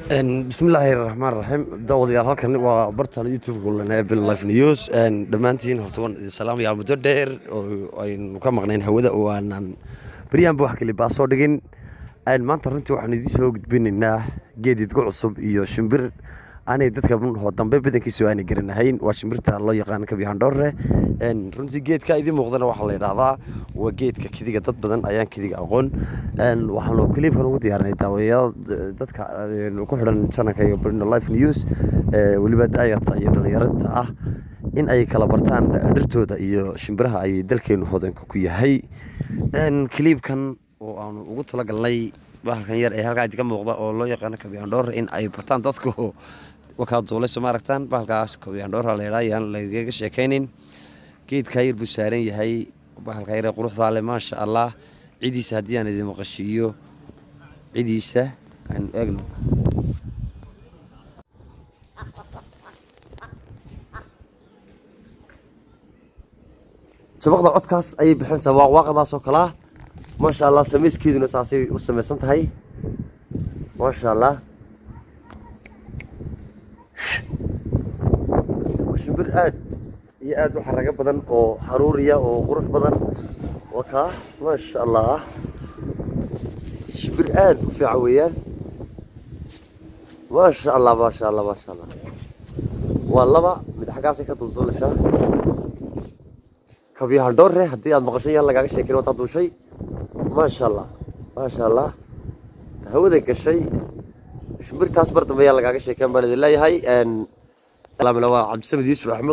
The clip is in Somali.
بسم الله الرحمن الرحيم داوديال halkan waa bartaan YouTube kulana bil live news dhamaantiin horta waan salaam yaa muddo dheer oo aynu ka maqnayn hawada oo aanan bariyan wax kale baa soo dhigin maanta runtii waxaan idin soo gudbinaynaa geedidka cusub iyo shimbir aanay dadka dambe badankiisu aanay garanahayn waa shimbirta loo yaqaan Kabiyahan Dhoorre runtii geedka idin muuqdana waxa la yiraahdaa waa geedka kidiga dad badan ayaan kidiga aqoon waxaan loo clipkan ugu diyaarinay daawayaal dadka ku xidhan channelka iyo Brino Live News waliba daayarta iyo dhalinyarada ah in ay kala bartaan dhirtooda iyo shimbiraha ay dalkeenu hodanka ku yahay clipkan oo aan ugu talagalnay bahalkan yar ee halka idinka muuqda oo loo yaqaan Kabiyahan Dhoorre in ay bartaan dadku wakaad duulayso maaragtaan bahalkaas Kabiyahan Dhoorre la yiraahdo laga sheekaynin geedka yar buu saaran yahay bahalka yar quruxda leh ma sha Allah cidiisa hadii aan idin maqashiyo cidiisa aan eegno sabaqda codkaas ay bixinaysaa waaqdaas oo kala ما شاء الله سميس كيدو نساسي وسميسنت هاي ما شاء الله وشبر ياد وحركة بدن أو حرورية أو غرف بدن وكا ما شاء الله شبر وفي عويان ما شاء الله ما شاء الله ما شاء الله والله ما متحقاسي كتولدو لسا Kabiyahan Dhoorre haddii aad maqashay lagaaga sheekin wada duushay ما شاء الله ما شاء الله هودك الشيء شبرت أصبرت ميا لقاك شيء كان بلد الله هاي أن كلام لواء عبد السميد يوسف أحمد